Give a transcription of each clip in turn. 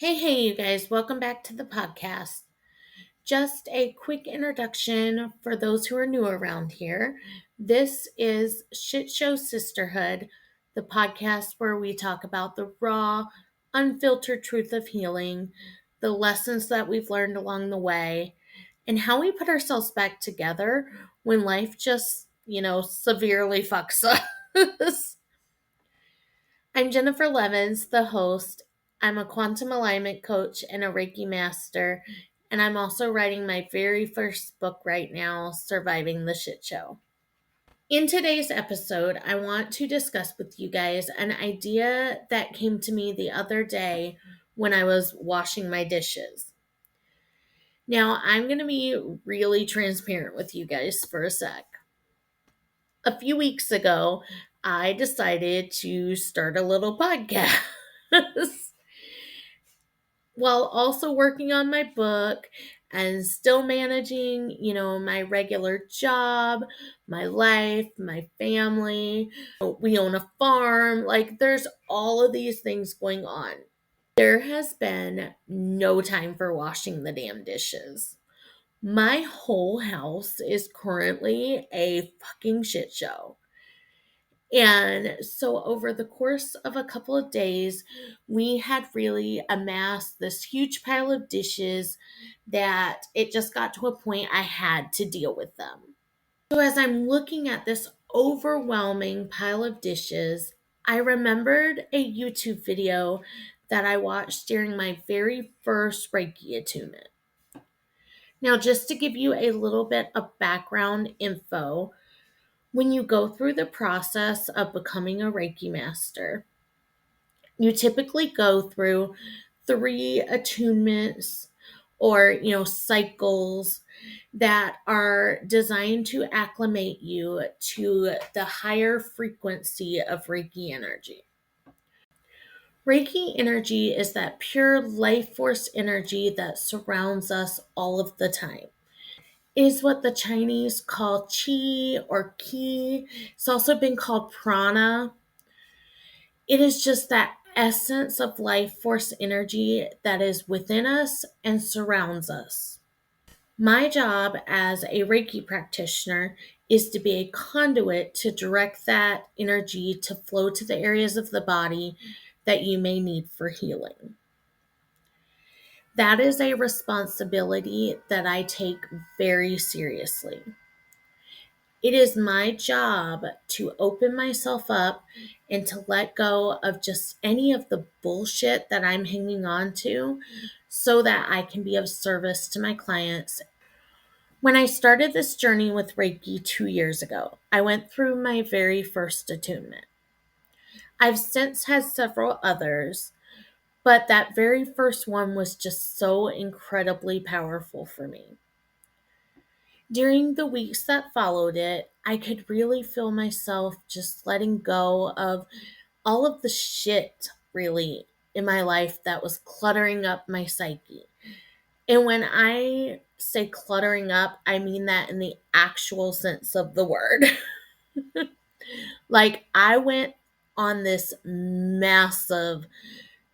Hey, you guys, welcome back to the podcast. Just a quick introduction for those who are new around here. This is Shitshow Sisterhood, the podcast where we talk about the raw, unfiltered truth of healing, the lessons that we've learned along the way, and how we put ourselves back together when life just, severely fucks us. I'm Jennifer Levins, the host. I'm a quantum alignment coach and a Reiki master, and I'm also writing my very first book right now, Surviving the Shit Show. In today's episode, I want to discuss with you guys an idea that came to me the other day when I was washing my dishes. Now, I'm going to be really transparent with you guys for a sec. A few weeks ago, I decided to start a little podcast. While also working on my book and still managing, my regular job, my life, my family. We own a farm. Like, there's all of these things going on. There has been no time for washing the damn dishes. My whole house is currently a fucking shit show. And so over the course of a couple of days, we had really amassed this huge pile of dishes that it just got to a point I had to deal with them. So as I'm looking at this overwhelming pile of dishes, I remembered a YouTube video that I watched during my very first Reiki attunement. Now, just to give you a little bit of background info, when you go through the process of becoming a Reiki master, you typically go through 3 attunements or, cycles that are designed to acclimate you to the higher frequency of Reiki energy. Reiki energy is that pure life force energy that surrounds us all of the time. Is what the Chinese call qi or ki. It's also been called prana. It is just that essence of life force energy that is within us and surrounds us. My job as a Reiki practitioner is to be a conduit to direct that energy to flow to the areas of the body that you may need for healing. That is a responsibility that I take very seriously. It is my job to open myself up and to let go of just any of the bullshit that I'm hanging on to so that I can be of service to my clients. When I started this journey with Reiki 2 years ago, I went through my very first attunement. I've since had several others, but that very first one was just so incredibly powerful for me. During the weeks that followed it, I could really feel myself just letting go of all of the shit, really, in my life that was cluttering up my psyche. And when I say cluttering up, I mean that in the actual sense of the word. Like, I went on this massive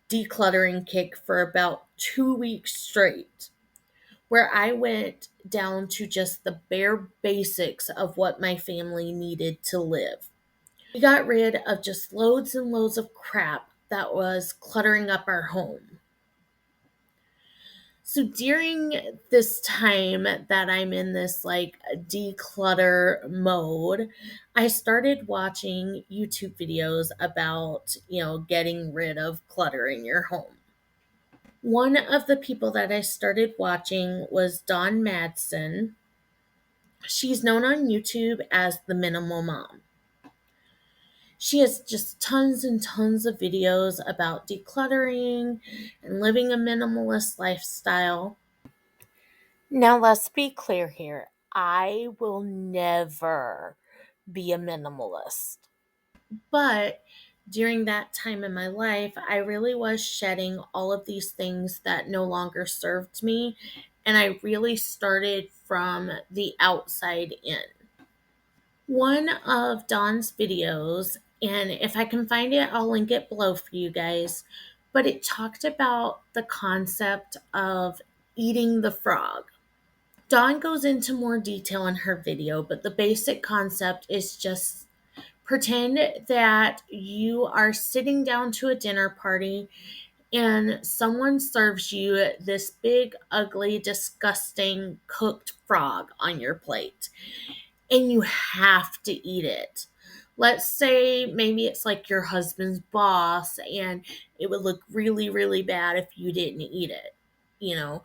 decluttering kick for about 2 weeks straight, where I went down to just the bare basics of what my family needed to live. We got rid of just loads and loads of crap that was cluttering up our home. So during this time that I'm in this declutter mode, I started watching YouTube videos about, getting rid of clutter in your home. One of the people that I started watching was Madson. She's known on YouTube as the Minimal Mom. She has just tons and tons of videos about decluttering and living a minimalist lifestyle. Now, let's be clear here. I will never be a minimalist. But during that time in my life, I really was shedding all of these things that no longer served me. And I really started from the outside in. One of Dawn's videos, and if I can find it, I'll link it below for you guys, but it talked about the concept of eating the frog. Dawn goes into more detail in her video, but the basic concept is just pretend that you are sitting down to a dinner party and someone serves you this big, ugly, disgusting cooked frog on your plate, and you have to eat it. Let's say maybe it's like your husband's boss, and it would look really, really bad if you didn't eat it. You know,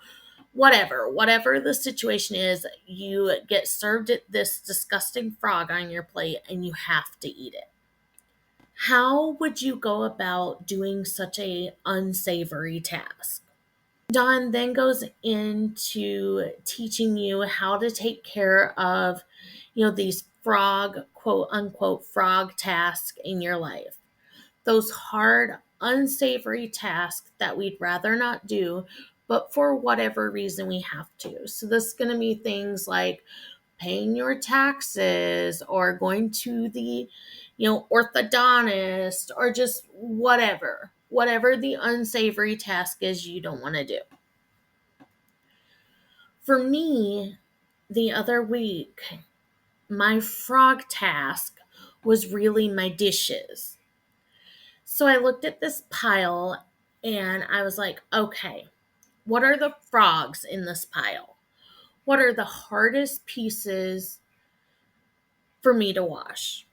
whatever the situation is, you get served this disgusting frog on your plate and you have to eat it. How would you go about doing such a unsavory task? Dawn then goes into teaching you how to take care of, these frog, quote unquote, frog tasks in your life. Those hard, unsavory tasks that we'd rather not do, but for whatever reason we have to. So this is going to be things like paying your taxes or going to the, orthodontist, or just whatever the unsavory task is you don't want to do. For me, the other week, my frog task was really my dishes. So I looked at this pile and I was like, okay, what are the frogs in this pile? What are the hardest pieces for me to wash?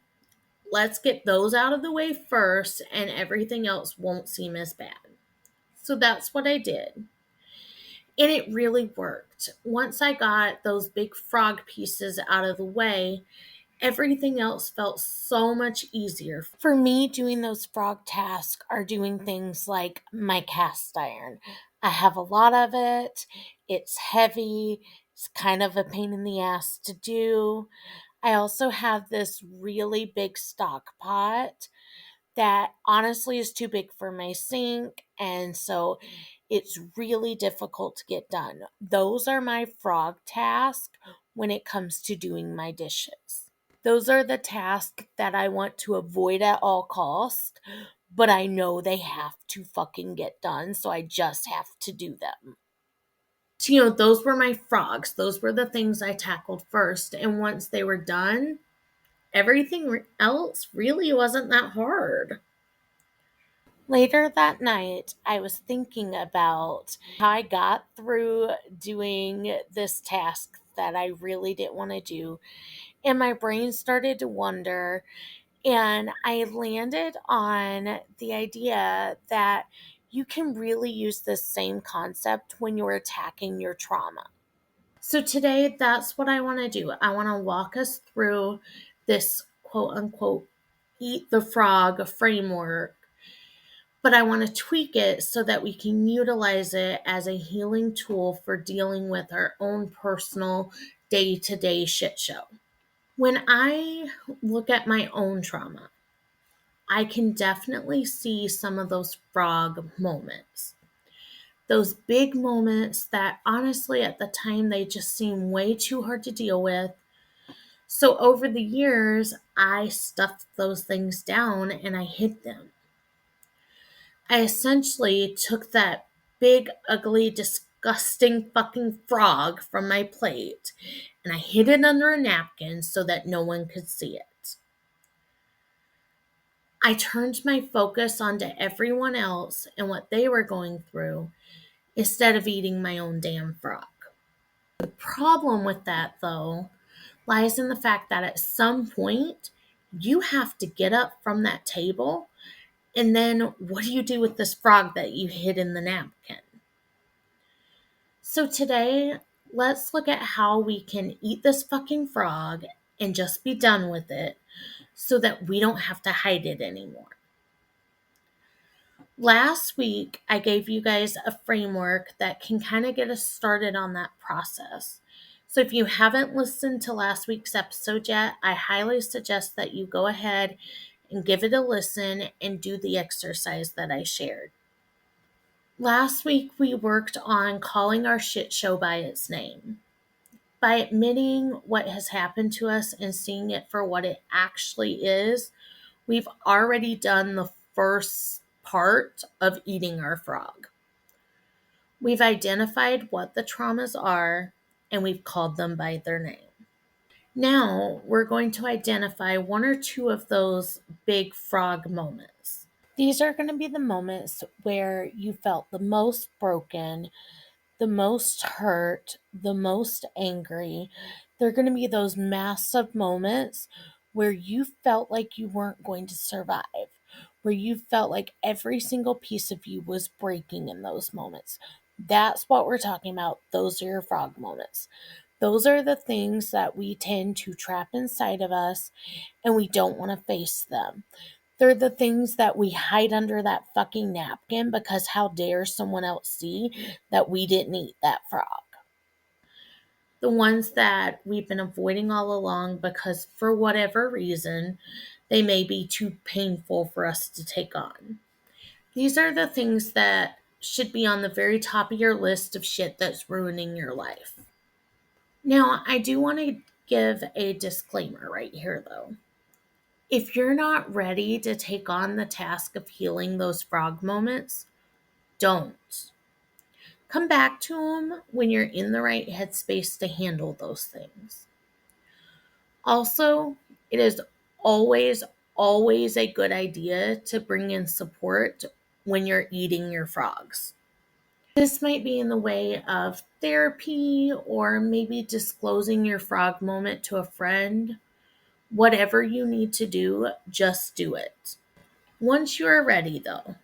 Let's get those out of the way first, and everything else won't seem as bad. So that's what I did. And it really worked. Once I got those big frog pieces out of the way, everything else felt so much easier. For me, doing those frog tasks are doing things like my cast iron. I have a lot of it. It's heavy. It's kind of a pain in the ass to do. I also have this really big stock pot that honestly is too big for my sink, and so it's really difficult to get done. Those are my frog tasks when it comes to doing my dishes. Those are the tasks that I want to avoid at all costs, but I know they have to fucking get done, so I just have to do them. So, those were my frogs. Those were the things I tackled first, and once they were done, everything else really wasn't that hard. Later that night, I was thinking about how I got through doing this task that I really didn't want to do, and my brain started to wonder, and I landed on the idea that you can really use this same concept when you're attacking your trauma. So today, that's what I want to do. I want to walk us through this quote unquote eat the frog framework, but I want to tweak it so that we can utilize it as a healing tool for dealing with our own personal day to day shit show. When I look at my own trauma, I can definitely see some of those frog moments. Those big moments that honestly at the time they just seem way too hard to deal with. So over the years, I stuffed those things down and I hid them. I essentially took that big, ugly, disgusting fucking frog from my plate and I hid it under a napkin so that no one could see it. I turned my focus onto everyone else and what they were going through instead of eating my own damn frog. The problem with that, though, lies in the fact that at some point, you have to get up from that table, and then what do you do with this frog that you hid in the napkin? So today, let's look at how we can eat this fucking frog and just be done with it so that we don't have to hide it anymore. Last week, I gave you guys a framework that can kind of get us started on that process. So if you haven't listened to last week's episode yet, I highly suggest that you go ahead and give it a listen and do the exercise that I shared. Last week, we worked on calling our shit show by its name. By admitting what has happened to us and seeing it for what it actually is, we've already done the first part of eating our frog. We've identified what the traumas are and we've called them by their name. Now we're going to identify one or two of those big frog moments. These are going to be the moments where you felt the most broken, the most hurt, the most angry. They're going to be those massive moments where you felt like you weren't going to survive, where you felt like every single piece of you was breaking in those moments. That's what we're talking about. Those are your frog moments. Those are the things that we tend to trap inside of us and we don't want to face them. They're the things that we hide under that fucking napkin because how dare someone else see that we didn't eat that frog. The ones that we've been avoiding all along because for whatever reason, they may be too painful for us to take on. These are the things that should be on the very top of your list of shit that's ruining your life. Now, I do want to give a disclaimer right here though. If you're not ready to take on the task of healing those frog moments, don't. Come back to them when you're in the right headspace to handle those things. Also, it is always, always a good idea to bring in support when you're eating your frogs. This might be in the way of therapy or maybe disclosing your frog moment to a friend. Whatever you need to do, just do it. Once you are ready, though,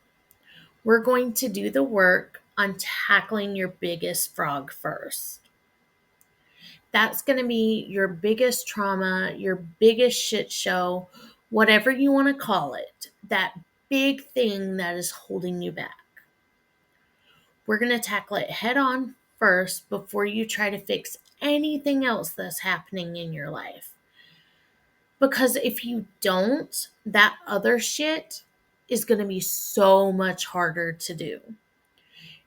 we're going to do the work on tackling your biggest frog first. That's going to be your biggest trauma, your biggest shit show, whatever you want to call it, that big thing that is holding you back. We're going to tackle it head on first before you try to fix anything else that's happening in your life. Because if you don't, that other shit is going to be so much harder to do.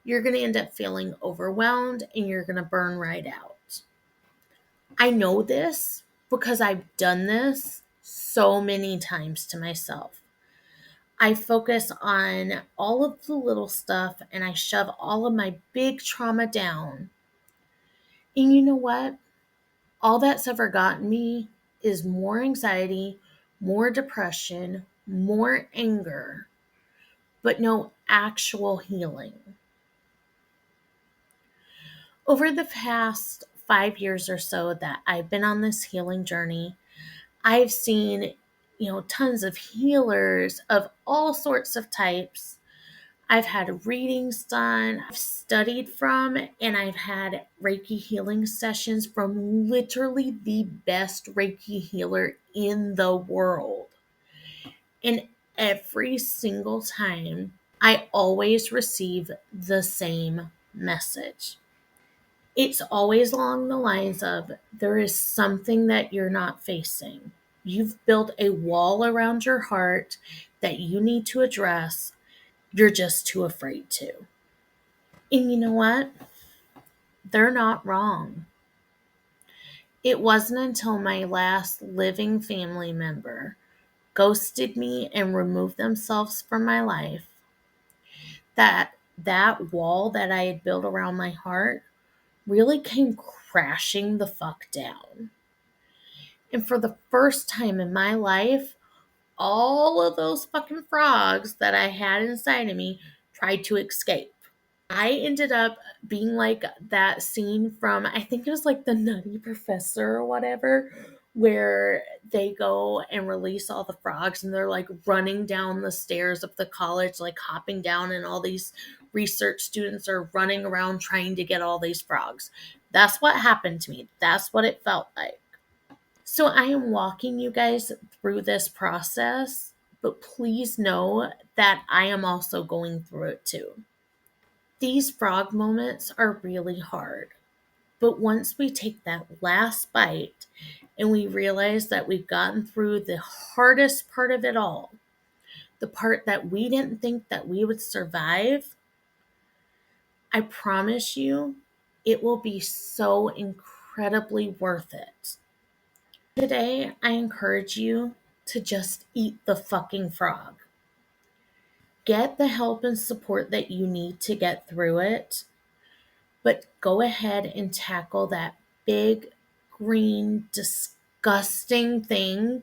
You're going to end up feeling overwhelmed and you're going to burn right out. I know this because I've done this so many times to myself. I focus on all of the little stuff and I shove all of my big trauma down. And you know what? All that's ever gotten me is more anxiety, more depression, more anger, but no actual healing. Over the past 5 years or so that I've been on this healing journey, I've seen, tons of healers of all sorts of types. I've had readings done, I've studied from, and I've had Reiki healing sessions from literally the best Reiki healer in the world. And every single time, I always receive the same message. It's always along the lines of there is something that you're not facing. You've built a wall around your heart that you need to address. You're just too afraid to. And you know what? They're not wrong. It wasn't until my last living family member ghosted me and removed themselves from my life that wall that I had built around my heart really came crashing the fuck down. And for the first time in my life, all of those fucking frogs that I had inside of me tried to escape. I ended up being like that scene from, I think it was like The Nutty Professor or whatever, where they go and release all the frogs and they're like running down the stairs of the college, like hopping down, and all these research students are running around trying to get all these frogs. That's what happened to me. That's what it felt like. So I am walking you guys through this process, but please know that I am also going through it too. These frog moments are really hard, but once we take that last bite and we realize that we've gotten through the hardest part of it all, the part that we didn't think that we would survive, I promise you, it will be so incredibly worth it. Today, I encourage you to just eat the fucking frog. get the help and support that you need to get through it, but go ahead and tackle that big, green, disgusting thing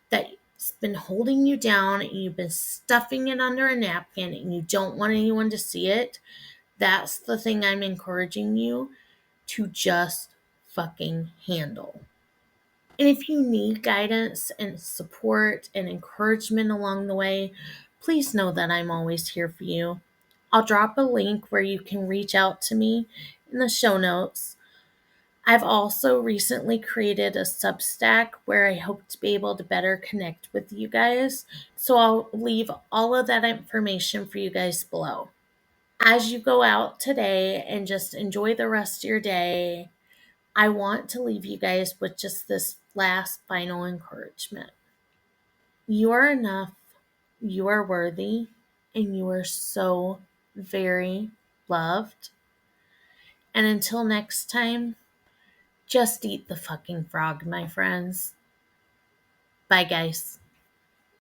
that's been holding you down and you've been stuffing it under a napkin and you don't want anyone to see it. That's the thing I'm encouraging you to just fucking handle. And if you need guidance and support and encouragement along the way, please know that I'm always here for you. I'll drop a link where you can reach out to me in the show notes. I've also recently created a Substack where I hope to be able to better connect with you guys. So I'll leave all of that information for you guys below. As you go out today and just enjoy the rest of your day, I want to leave you guys with just this last final encouragement. You are enough, you are worthy, and you are so very loved. And until next time, just eat the fucking frog, my friends. Bye, guys.